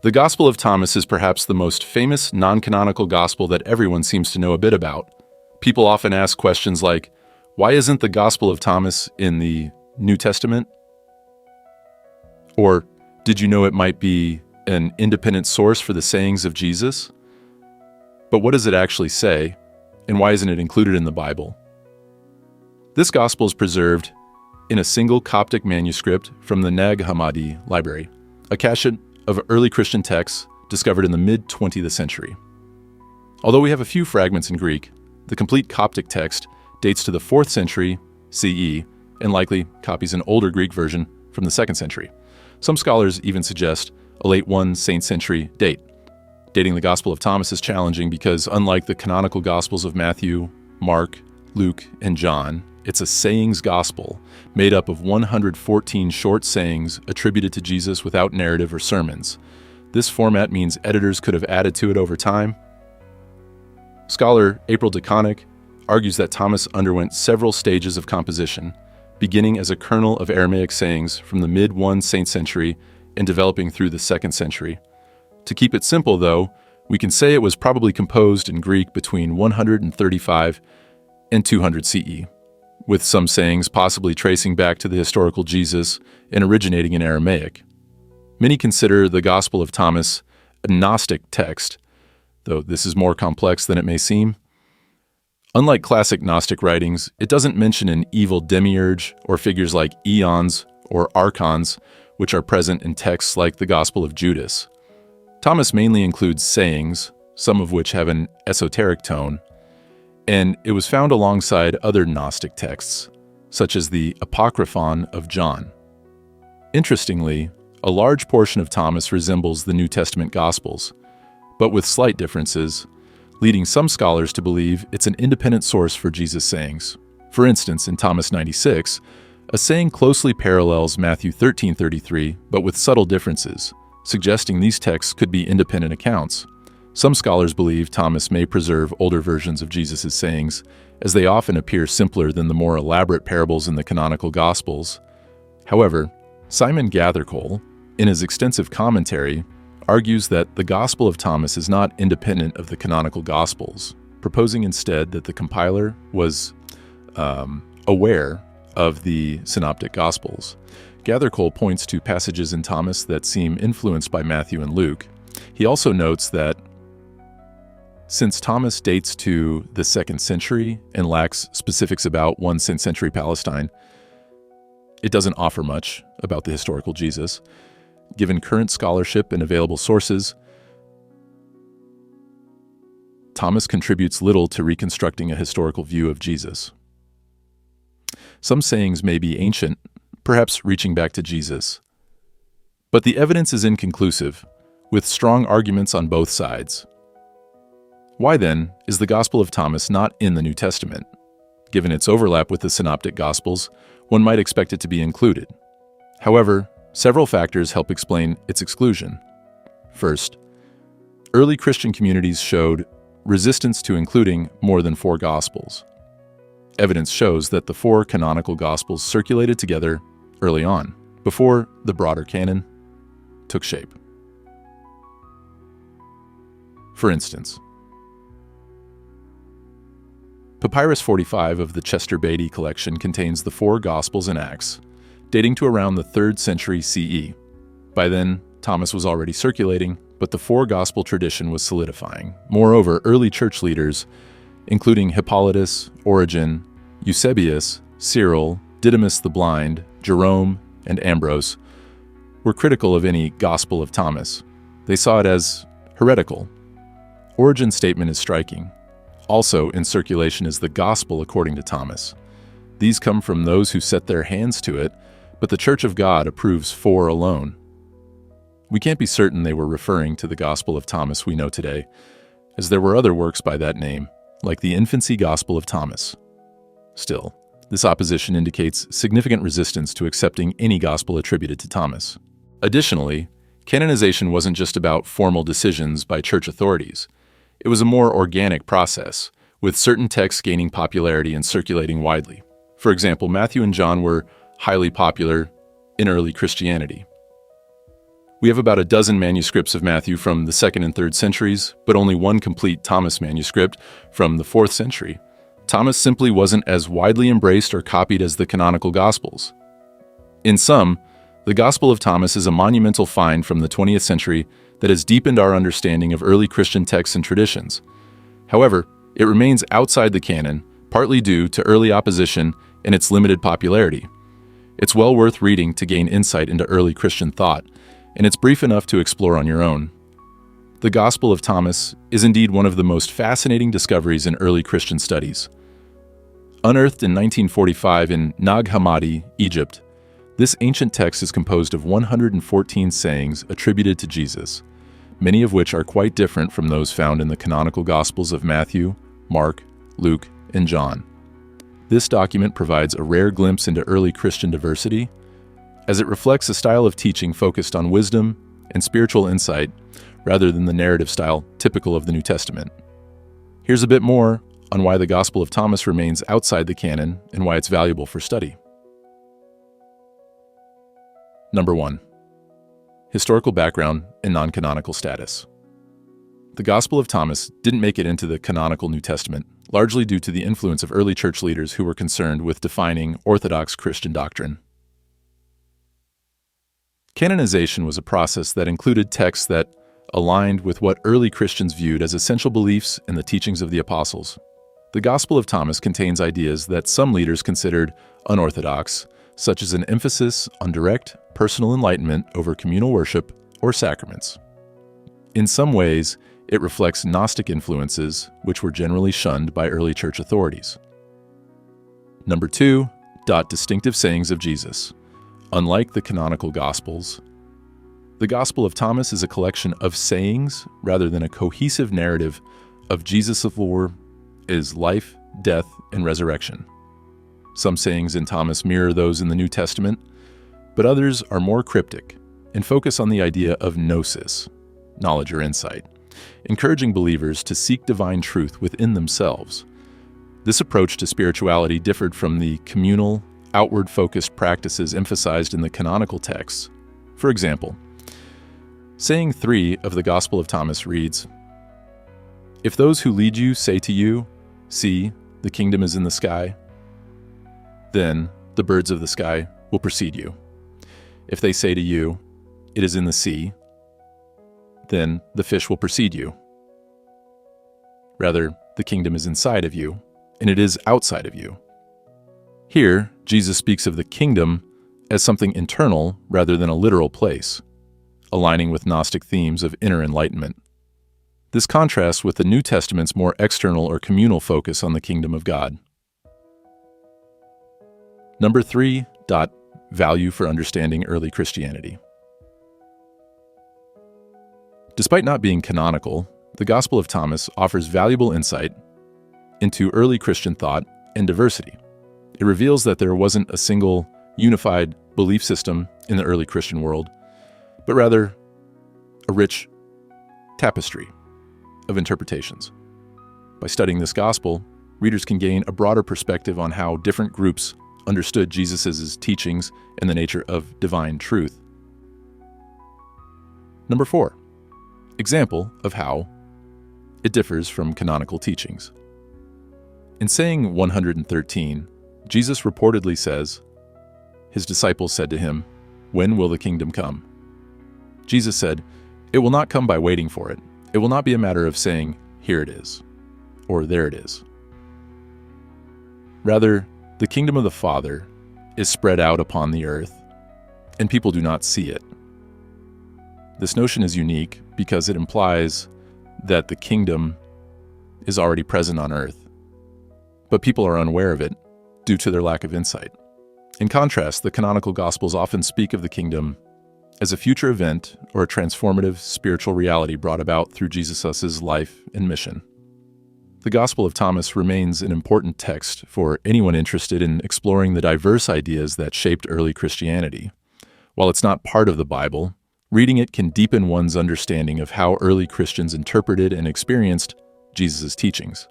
The Gospel of Thomas is perhaps the most famous non-canonical gospel that everyone seems to know a bit about. People often ask questions like, why isn't the Gospel of Thomas in the New Testament? Or, did you know it might be an independent source for the sayings of Jesus? But what does it actually say, and why isn't it included in the Bible? This gospel is preserved in a single Coptic manuscript from the Nag Hammadi library, a cache of early Christian texts discovered in the mid-20th century. Although we have a few fragments in Greek, the complete Coptic text dates to the 4th century CE and likely copies an older Greek version from the 2nd century. Some scholars even suggest a late 1st century date. Dating the Gospel of Thomas is challenging because, unlike the canonical Gospels of Matthew, Mark, Luke, and John, it's a sayings gospel made up of 114 short sayings attributed to Jesus without narrative or sermons. This format means editors could have added to it over time. Scholar April DeConnick argues that Thomas underwent several stages of composition, beginning as a kernel of Aramaic sayings from the mid-1st century and developing through the 2nd century. To keep it simple, though, we can say it was probably composed in Greek between 135 and 200 CE, with some sayings possibly tracing back to the historical Jesus and originating in Aramaic. Many consider the Gospel of Thomas a Gnostic text, though this is more complex than it may seem. Unlike classic Gnostic writings, it doesn't mention an evil demiurge or figures like eons or archons, which are present in texts like the Gospel of Judas. Thomas mainly includes sayings, some of which have an esoteric tone, and it was found alongside other Gnostic texts, such as the Apocryphon of John. Interestingly, a large portion of Thomas resembles the New Testament Gospels, but with slight differences, leading some scholars to believe it's an independent source for Jesus' sayings. For instance, in Thomas 96, a saying closely parallels Matthew 13:33, but with subtle differences, suggesting these texts could be independent accounts. Some scholars believe Thomas may preserve older versions of Jesus' sayings, as they often appear simpler than the more elaborate parables in the canonical Gospels. However, Simon Gathercole, in his extensive commentary, argues that the Gospel of Thomas is not independent of the canonical Gospels, proposing instead that the compiler was aware of the synoptic Gospels. Gathercole points to passages in Thomas that seem influenced by Matthew and Luke. He also notes that since Thomas dates to the 2nd century and lacks specifics about 1st century Palestine, it doesn't offer much about the historical Jesus. Given current scholarship and available sources, Thomas contributes little to reconstructing a historical view of Jesus. Some sayings may be ancient, perhaps reaching back to Jesus. But the evidence is inconclusive, with strong arguments on both sides. Why then is the Gospel of Thomas not in the New Testament? Given its overlap with the Synoptic Gospels, one might expect it to be included. However, several factors help explain its exclusion. First, early Christian communities showed resistance to including more than 4 Gospels. Evidence shows that the 4 canonical Gospels circulated together early on, before the broader canon took shape. For instance, Papyrus 45 of the Chester Beatty collection contains the 4 Gospels and Acts, dating to around the 3rd century CE. By then, Thomas was already circulating, but the 4 Gospel tradition was solidifying. Moreover, early church leaders, including Hippolytus, Origen, Eusebius, Cyril, Didymus the Blind, Jerome, and Ambrose, were critical of any Gospel of Thomas. They saw it as heretical. Origen's statement is striking. Also in circulation is the Gospel according to Thomas. These come from those who set their hands to it, but the Church of God approves 4 alone. We can't be certain they were referring to the Gospel of Thomas we know today, as there were other works by that name, like the Infancy Gospel of Thomas. Still, this opposition indicates significant resistance to accepting any gospel attributed to Thomas. Additionally, canonization wasn't just about formal decisions by church authorities. It was a more organic process, with certain texts gaining popularity and circulating widely. For example, Matthew and John were highly popular in early Christianity. We have about a dozen manuscripts of Matthew from the 2nd and 3rd centuries, but only one complete Thomas manuscript from the 4th century. Thomas simply wasn't as widely embraced or copied as the canonical Gospels. In sum, the Gospel of Thomas is a monumental find from the 20th century that has deepened our understanding of early Christian texts and traditions. However, it remains outside the canon, partly due to early opposition and its limited popularity. It's well worth reading to gain insight into early Christian thought, and it's brief enough to explore on your own. The Gospel of Thomas is indeed one of the most fascinating discoveries in early Christian studies. Unearthed in 1945 in Nag Hammadi, Egypt, this ancient text is composed of 114 sayings attributed to Jesus, many of which are quite different from those found in the canonical Gospels of Matthew, Mark, Luke, and John. This document provides a rare glimpse into early Christian diversity, as it reflects a style of teaching focused on wisdom and spiritual insight rather than the narrative style typical of the New Testament. Here's a bit more on why the Gospel of Thomas remains outside the canon and why it's valuable for study. Number 1. Historical background and non-canonical status. The Gospel of Thomas didn't make it into the canonical New Testament, largely due to the influence of early church leaders who were concerned with defining Orthodox Christian doctrine. Canonization was a process that included texts that aligned with what early Christians viewed as essential beliefs and the teachings of the apostles. The Gospel of Thomas contains ideas that some leaders considered unorthodox, such as an emphasis on direct, personal enlightenment over communal worship or sacraments. In some ways, it reflects Gnostic influences, which were generally shunned by early church authorities. Number 2. Distinctive sayings of Jesus. Unlike the canonical Gospels, the Gospel of Thomas is a collection of sayings rather than a cohesive narrative of Jesus of his life, death, and resurrection. Some sayings in Thomas mirror those in the New Testament, but others are more cryptic and focus on the idea of gnosis, knowledge or insight, encouraging believers to seek divine truth within themselves. This approach to spirituality differed from the communal, outward-focused practices emphasized in the canonical texts. For example, saying 3 of the Gospel of Thomas reads, "If those who lead you say to you, 'See, the kingdom is in the sky,' then the birds of the sky will precede you. If they say to you, 'It is in the sea,' then the fish will precede you. Rather, the kingdom is inside of you, and it is outside of you." Here, Jesus speaks of the kingdom as something internal rather than a literal place, aligning with Gnostic themes of inner enlightenment. This contrasts with the New Testament's more external or communal focus on the kingdom of God. Number 3. Value for understanding early Christianity. Despite not being canonical, the Gospel of Thomas offers valuable insight into early Christian thought and diversity. It reveals that there wasn't a single, unified belief system in the early Christian world, but rather a rich tapestry of interpretations. By studying this gospel, readers can gain a broader perspective on how different groups understood Jesus' teachings and the nature of divine truth. Number 4. Example of how it differs from canonical teachings. In saying 113, Jesus reportedly says, "His disciples said to him, 'When will the kingdom come?' Jesus said, 'It will not come by waiting for it. It will not be a matter of saying, 'Here it is,' or 'There it is.' Rather, the kingdom of the Father is spread out upon the earth, and people do not see it." This notion is unique because it implies that the kingdom is already present on earth, but people are unaware of it due to their lack of insight. In contrast, the canonical Gospels often speak of the kingdom as a future event or a transformative spiritual reality brought about through Jesus' life and mission. The Gospel of Thomas remains an important text for anyone interested in exploring the diverse ideas that shaped early Christianity. While it's not part of the Bible, reading it can deepen one's understanding of how early Christians interpreted and experienced Jesus' teachings.